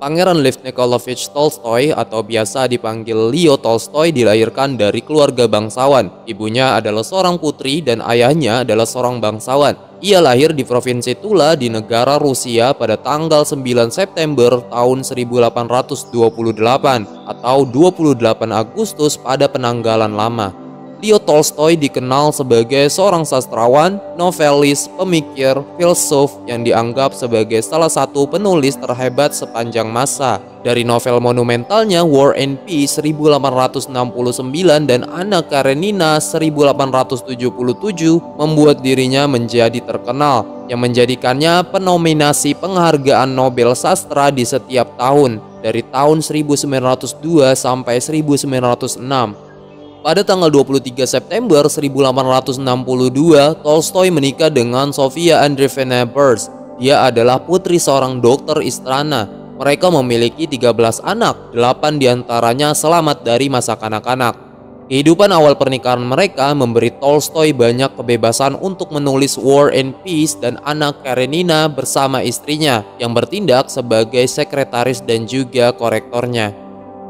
Pangeran Lev Nikolovich Tolstoy atau biasa dipanggil Leo Tolstoy dilahirkan dari keluarga bangsawan. Ibunya adalah seorang putri dan ayahnya adalah seorang bangsawan. Ia lahir di Provinsi Tula di negara Rusia pada tanggal 9 September tahun 1828 atau 28 Agustus pada penanggalan lama. Leo Tolstoy dikenal sebagai seorang sastrawan, novelis, pemikir, filsuf yang dianggap sebagai salah satu penulis terhebat sepanjang masa. Dari novel monumentalnya War and Peace 1869 dan Anna Karenina 1877 membuat dirinya menjadi terkenal, yang menjadikannya penominasi penghargaan Nobel Sastra di setiap tahun dari tahun 1902 sampai 1906. Pada tanggal 23 September 1862, Tolstoy menikah dengan Sofia Andreevna Bers. Dia adalah putri seorang dokter istana. Mereka memiliki 13 anak, 8 diantaranya selamat dari masa kanak-kanak. Kehidupan awal pernikahan mereka memberi Tolstoy banyak kebebasan untuk menulis War and Peace dan Anna Karenina bersama istrinya, yang bertindak sebagai sekretaris dan juga korektornya.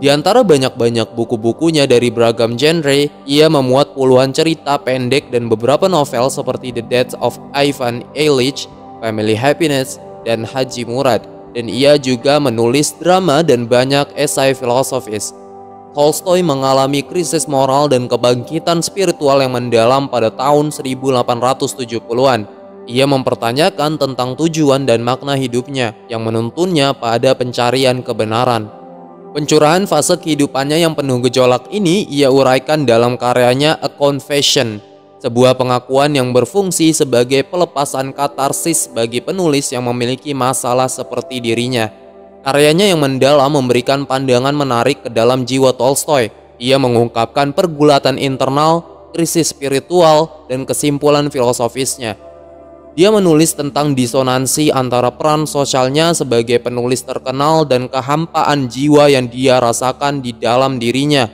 Di antara banyak-banyak buku-bukunya dari beragam genre, ia memuat puluhan cerita pendek dan beberapa novel seperti The Death of Ivan Ilyich, Family Happiness, dan Haji Murad. Dan ia juga menulis drama dan banyak esai filosofis. Tolstoy mengalami krisis moral dan kebangkitan spiritual yang mendalam pada tahun 1870-an. Ia mempertanyakan tentang tujuan dan makna hidupnya yang menuntunnya pada pencarian kebenaran. Pencurahan fase kehidupannya yang penuh gejolak ini ia uraikan dalam karyanya A Confession, sebuah pengakuan yang berfungsi sebagai pelepasan katarsis bagi penulis yang memiliki masalah seperti dirinya. Karyanya yang mendalam memberikan pandangan menarik ke dalam jiwa Tolstoy. Ia mengungkapkan pergulatan internal, krisis spiritual, dan kesimpulan filosofisnya. Dia menulis tentang disonansi antara peran sosialnya sebagai penulis terkenal dan kehampaan jiwa yang dia rasakan di dalam dirinya.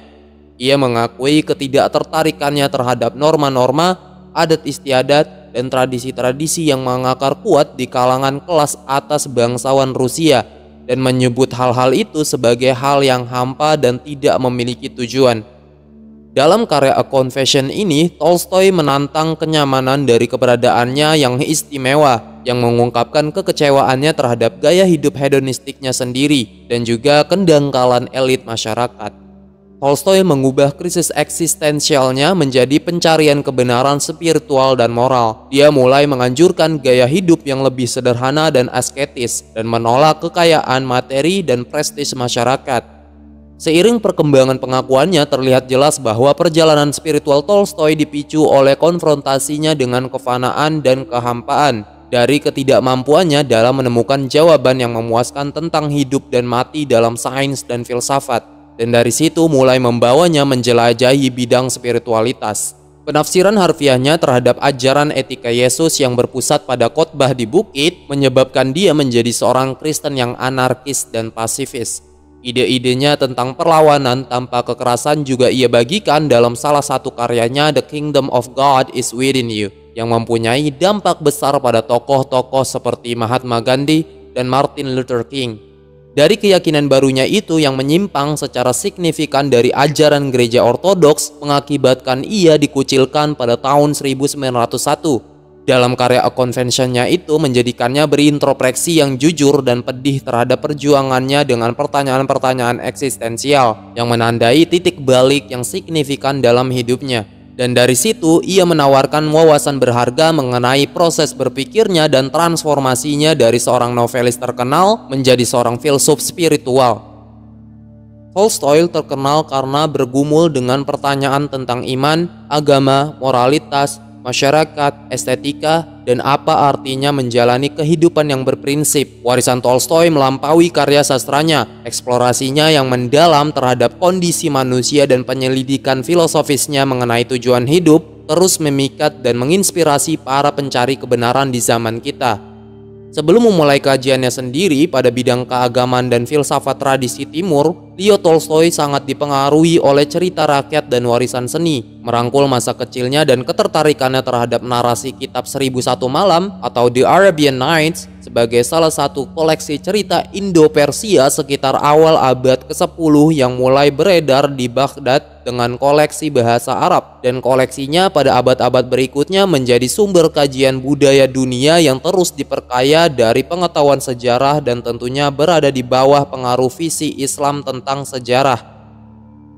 Ia mengakui ketidaktertarikannya terhadap norma-norma, adat istiadat, dan tradisi-tradisi yang mengakar kuat di kalangan kelas atas bangsawan Rusia, dan menyebut hal-hal itu sebagai hal yang hampa dan tidak memiliki tujuan. Dalam karya A Confession ini, Tolstoy menantang kenyamanan dari keberadaannya yang istimewa, yang mengungkapkan kekecewaannya terhadap gaya hidup hedonistiknya sendiri dan juga kedangkalan elit masyarakat. Tolstoy mengubah krisis eksistensialnya menjadi pencarian kebenaran spiritual dan moral. Dia mulai menganjurkan gaya hidup yang lebih sederhana dan asketis, dan menolak kekayaan materi dan prestis masyarakat. Seiring perkembangan pengakuannya, terlihat jelas bahwa perjalanan spiritual Tolstoy dipicu oleh konfrontasinya dengan kefanaan dan kehampaan, dari ketidakmampuannya dalam menemukan jawaban yang memuaskan tentang hidup dan mati dalam sains dan filsafat, dan dari situ mulai membawanya menjelajahi bidang spiritualitas. Penafsiran harfiahnya terhadap ajaran etika Yesus yang berpusat pada khotbah di bukit menyebabkan dia menjadi seorang Kristen yang anarkis dan pasifis. Ide-idenya tentang perlawanan tanpa kekerasan juga ia bagikan dalam salah satu karyanya The Kingdom of God is Within You, yang mempunyai dampak besar pada tokoh-tokoh seperti Mahatma Gandhi dan Martin Luther King. Dari keyakinan barunya itu yang menyimpang secara signifikan dari ajaran gereja ortodoks mengakibatkan ia dikucilkan pada tahun 1901. Dalam karya A Confession-nya itu menjadikannya berintrospeksi yang jujur dan pedih terhadap perjuangannya dengan pertanyaan-pertanyaan eksistensial yang menandai titik balik yang signifikan dalam hidupnya. Dan dari situ ia menawarkan wawasan berharga mengenai proses berpikirnya dan transformasinya dari seorang novelis terkenal menjadi seorang filsuf spiritual. Tolstoy terkenal karena bergumul dengan pertanyaan tentang iman, agama, moralitas, masyarakat, estetika, dan apa artinya menjalani kehidupan yang berprinsip. Warisan Tolstoy melampaui karya sastranya, eksplorasinya yang mendalam terhadap kondisi manusia dan penyelidikan filosofisnya mengenai tujuan hidup terus memikat dan menginspirasi para pencari kebenaran di zaman kita. Sebelum memulai kajiannya sendiri pada bidang keagamaan dan filsafat tradisi timur, Leo Tolstoy sangat dipengaruhi oleh cerita rakyat dan warisan seni, merangkul masa kecilnya dan ketertarikannya terhadap narasi kitab 1001 Malam atau The Arabian Nights sebagai salah satu koleksi cerita Indo-Persia sekitar awal abad ke-10 yang mulai beredar di Baghdad dengan koleksi bahasa Arab, dan koleksinya pada abad-abad berikutnya menjadi sumber kajian budaya dunia yang terus diperkaya dari pengetahuan sejarah dan tentunya berada di bawah pengaruh visi Islam tentang sejarah.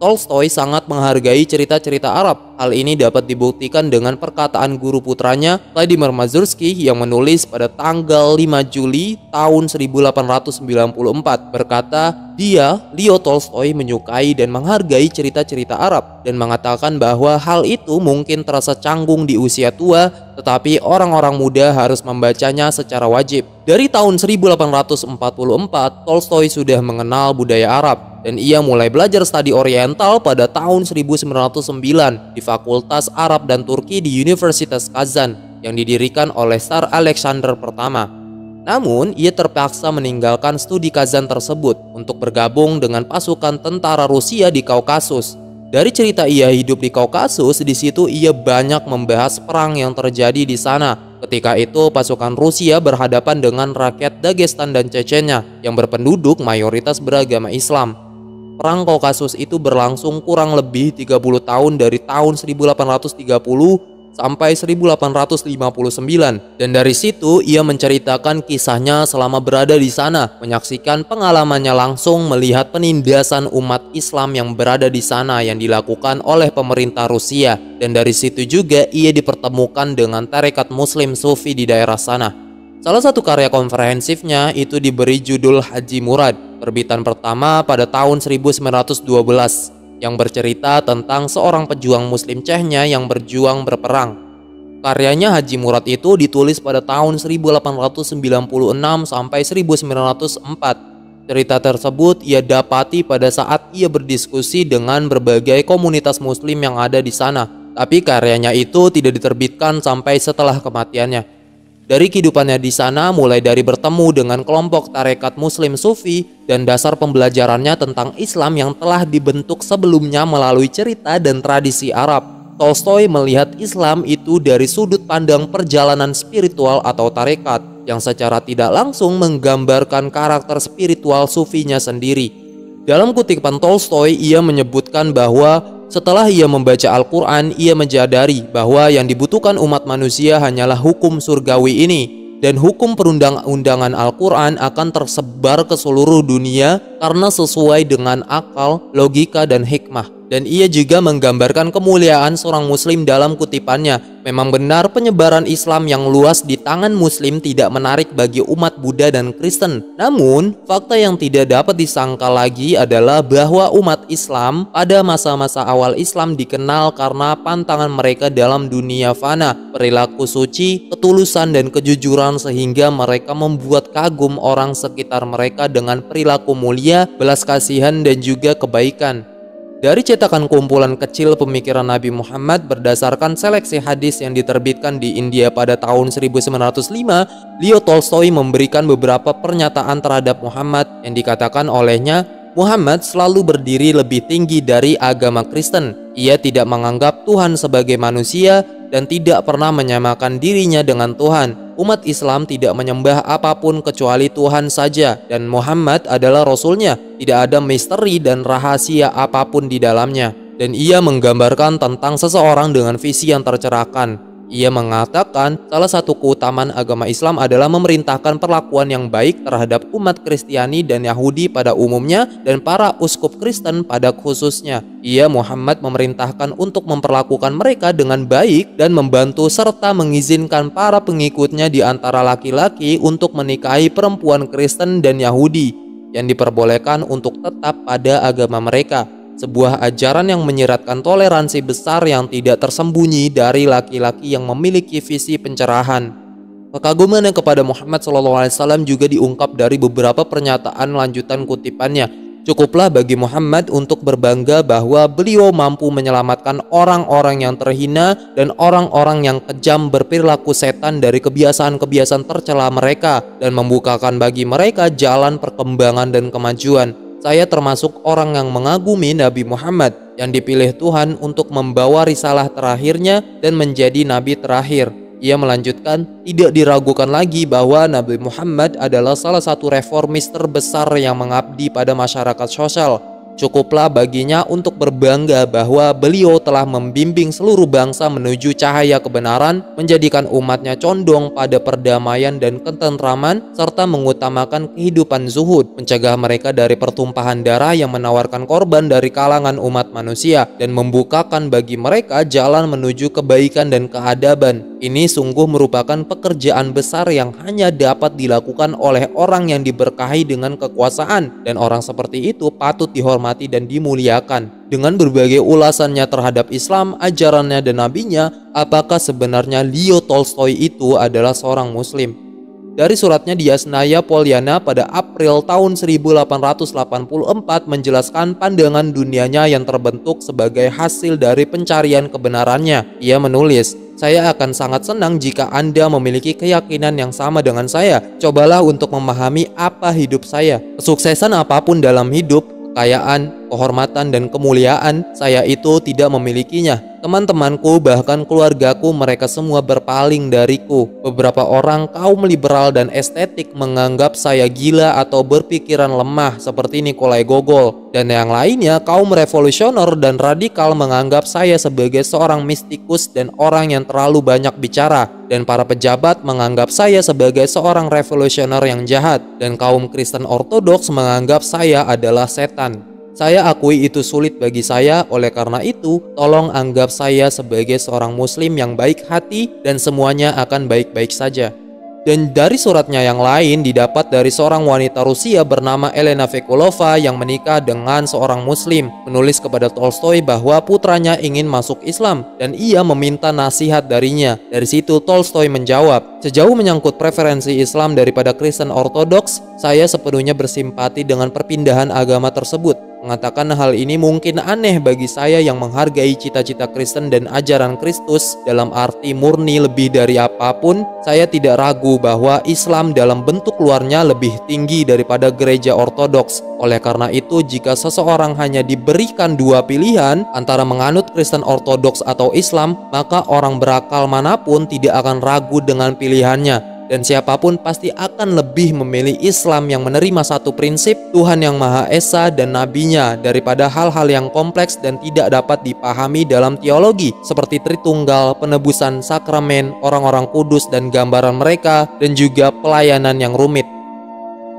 Tolstoy sangat menghargai cerita-cerita Arab. Hal ini dapat dibuktikan dengan perkataan guru putranya, Vladimir Mazursky, yang menulis pada tanggal 5 Juli tahun 1894 berkata, dia, Leo Tolstoy, menyukai dan menghargai cerita-cerita Arab dan mengatakan bahwa hal itu mungkin terasa canggung di usia tua, tetapi orang-orang muda harus membacanya secara wajib. Dari tahun 1844, Tolstoy sudah mengenal budaya Arab dan ia mulai belajar studi Oriental pada tahun 1909 di Fakultas Arab dan Turki di Universitas Kazan yang didirikan oleh Tsar Alexander pertama. Namun, ia terpaksa meninggalkan studi Kazan tersebut untuk bergabung dengan pasukan tentara Rusia di Kaukasus. Dari cerita ia hidup di Kaukasus, di situ ia banyak membahas perang yang terjadi di sana. Ketika itu, pasukan Rusia berhadapan dengan rakyat Dagestan dan Chechnya yang berpenduduk mayoritas beragama Islam. Perang Kaukasus itu berlangsung kurang lebih 30 tahun dari tahun 1830 sampai 1859, dan dari situ ia menceritakan kisahnya selama berada di sana, menyaksikan pengalamannya langsung melihat penindasan umat Islam yang berada di sana yang dilakukan oleh pemerintah Rusia, dan dari situ juga ia dipertemukan dengan tarekat Muslim Sufi di daerah sana. Salah satu karya komprehensifnya itu diberi judul Haji Murad, terbitan pertama pada tahun 1912, yang bercerita tentang seorang pejuang Muslim Chechnya yang berjuang berperang. Karyanya Haji Murad itu ditulis pada tahun 1896 sampai 1904. Cerita tersebut ia dapati pada saat ia berdiskusi dengan berbagai komunitas Muslim yang ada di sana, tapi karyanya itu tidak diterbitkan sampai setelah kematiannya. Dari kehidupannya di sana, mulai dari bertemu dengan kelompok tarekat Muslim Sufi dan dasar pembelajarannya tentang Islam yang telah dibentuk sebelumnya melalui cerita dan tradisi Arab, Tolstoy melihat Islam itu dari sudut pandang perjalanan spiritual atau tarekat yang secara tidak langsung menggambarkan karakter spiritual sufinya sendiri. Dalam kutipan Tolstoy, ia menyebutkan bahwa setelah ia membaca Al-Quran, ia menyadari bahwa yang dibutuhkan umat manusia hanyalah hukum surgawi ini, dan hukum perundang-undangan Al-Quran akan tersebar ke seluruh dunia karena sesuai dengan akal, logika, dan hikmah. Dan ia juga menggambarkan kemuliaan seorang muslim dalam kutipannya. Memang benar penyebaran Islam yang luas di tangan muslim tidak menarik bagi umat Buddha dan Kristen. Namun, fakta yang tidak dapat disangkal lagi adalah bahwa umat Islam pada masa-masa awal Islam dikenal karena pantangan mereka dalam dunia fana, perilaku suci, ketulusan, dan kejujuran sehingga mereka membuat kagum orang sekitar mereka dengan perilaku mulia, belas kasihan, dan juga kebaikan. Dari cetakan kumpulan kecil pemikiran Nabi Muhammad berdasarkan seleksi hadis yang diterbitkan di India pada tahun 1905, Leo Tolstoy memberikan beberapa pernyataan terhadap Muhammad yang dikatakan olehnya, Muhammad selalu berdiri lebih tinggi dari agama Kristen. Ia tidak menganggap Tuhan sebagai manusia dan tidak pernah menyamakan dirinya dengan Tuhan. Umat Islam tidak menyembah apapun kecuali Tuhan saja, dan Muhammad adalah Rasulnya. Tidak ada misteri dan rahasia apapun di dalamnya. Dan ia menggambarkan tentang seseorang dengan visi yang tercerahkan. Ia mengatakan salah satu keutamaan agama Islam adalah memerintahkan perlakuan yang baik terhadap umat Kristiani dan Yahudi pada umumnya dan para uskup Kristen pada khususnya. Ia Muhammad memerintahkan untuk memperlakukan mereka dengan baik dan membantu serta mengizinkan para pengikutnya di antara laki-laki untuk menikahi perempuan Kristen dan Yahudi yang diperbolehkan untuk tetap pada agama mereka. Sebuah ajaran yang menyiratkan toleransi besar yang tidak tersembunyi dari laki-laki yang memiliki visi pencerahan. Kekagumannya kepada Muhammad SAW juga diungkap dari beberapa pernyataan lanjutan kutipannya. Cukuplah bagi Muhammad untuk berbangga bahwa beliau mampu menyelamatkan orang-orang yang terhina dan orang-orang yang kejam berperilaku setan dari kebiasaan-kebiasaan tercela mereka dan membukakan bagi mereka jalan perkembangan dan kemajuan. Saya termasuk orang yang mengagumi Nabi Muhammad yang dipilih Tuhan untuk membawa risalah terakhirnya dan menjadi nabi terakhir. Ia melanjutkan, tidak diragukan lagi bahwa Nabi Muhammad adalah salah satu reformis terbesar yang mengabdi pada masyarakat sosial. Cukuplah baginya untuk berbangga bahwa beliau telah membimbing seluruh bangsa menuju cahaya kebenaran, menjadikan umatnya condong pada perdamaian dan ketentraman, serta mengutamakan kehidupan zuhud, mencegah mereka dari pertumpahan darah yang menawarkan korban dari kalangan umat manusia, dan membukakan bagi mereka jalan menuju kebaikan dan keadaban. Ini sungguh merupakan pekerjaan besar yang hanya dapat dilakukan oleh orang yang diberkahi dengan kekuasaan, dan orang seperti itu patut dihormati dan dimuliakan. Dengan berbagai ulasannya terhadap Islam, ajarannya dan nabinya, apakah sebenarnya Leo Tolstoy itu adalah seorang muslim? Dari suratnya di Yasnaya Polyana pada April tahun 1884 menjelaskan pandangan dunianya yang terbentuk sebagai hasil dari pencarian kebenarannya. Ia menulis, "Saya akan sangat senang jika Anda memiliki keyakinan yang sama dengan saya. Cobalah untuk memahami apa hidup saya. Kesuksesan apapun dalam hidup, kekayaan, kehormatan, dan kemuliaan, saya itu tidak memilikinya. Teman-temanku, bahkan keluargaku, mereka semua berpaling dariku. Beberapa orang kaum liberal dan estetik menganggap saya gila atau berpikiran lemah seperti Nikolai Gogol. Dan yang lainnya, kaum revolusioner dan radikal menganggap saya sebagai seorang mistikus dan orang yang terlalu banyak bicara. Dan para pejabat menganggap saya sebagai seorang revolusioner yang jahat. Dan kaum Kristen Ortodoks menganggap saya adalah setan. Saya akui itu sulit bagi saya, oleh karena itu, tolong anggap saya sebagai seorang muslim yang baik hati dan semuanya akan baik-baik saja." Dan dari suratnya yang lain didapat dari seorang wanita Rusia bernama Elena Vekulova yang menikah dengan seorang muslim, menulis kepada Tolstoy bahwa putranya ingin masuk Islam dan ia meminta nasihat darinya. Dari situ Tolstoy menjawab, "Sejauh menyangkut preferensi Islam daripada Kristen Ortodoks, saya sepenuhnya bersimpati dengan perpindahan agama tersebut. Mengatakan hal ini mungkin aneh bagi saya yang menghargai cita-cita Kristen dan ajaran Kristus dalam arti murni lebih dari apapun. Saya tidak ragu bahwa Islam dalam bentuk luarnya lebih tinggi daripada gereja Ortodoks. Oleh karena itu, jika seseorang hanya diberikan dua pilihan antara menganut Kristen Ortodoks atau Islam, maka orang berakal manapun tidak akan ragu dengan pilihannya. Dan siapapun pasti akan lebih memilih Islam yang menerima satu prinsip, Tuhan yang Maha Esa dan Nabinya, daripada hal-hal yang kompleks dan tidak dapat dipahami dalam teologi seperti Tritunggal, penebusan sakramen, orang-orang kudus dan gambaran mereka, dan juga pelayanan yang rumit."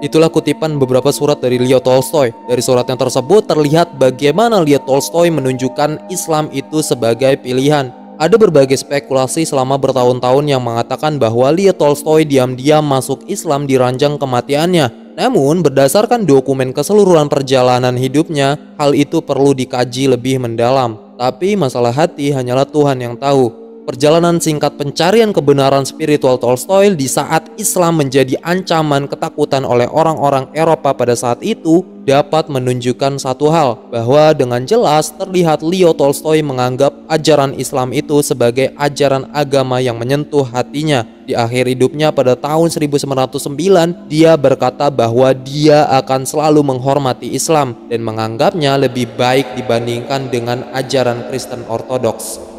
Itulah kutipan beberapa surat dari Leo Tolstoy. Dari suratnya tersebut terlihat bagaimana Leo Tolstoy menunjukkan Islam itu sebagai pilihan. Ada berbagai spekulasi selama bertahun-tahun yang mengatakan bahwa Leo Tolstoy diam-diam masuk Islam di ranjang kematiannya. Namun, berdasarkan dokumen keseluruhan perjalanan hidupnya, hal itu perlu dikaji lebih mendalam. Tapi masalah hati hanyalah Tuhan yang tahu. Perjalanan singkat pencarian kebenaran spiritual Tolstoy di saat Islam menjadi ancaman ketakutan oleh orang-orang Eropa pada saat itu dapat menunjukkan satu hal, bahwa dengan jelas terlihat Leo Tolstoy menganggap ajaran Islam itu sebagai ajaran agama yang menyentuh hatinya. Di akhir hidupnya pada tahun 1909, dia berkata bahwa dia akan selalu menghormati Islam dan menganggapnya lebih baik dibandingkan dengan ajaran Kristen Ortodoks.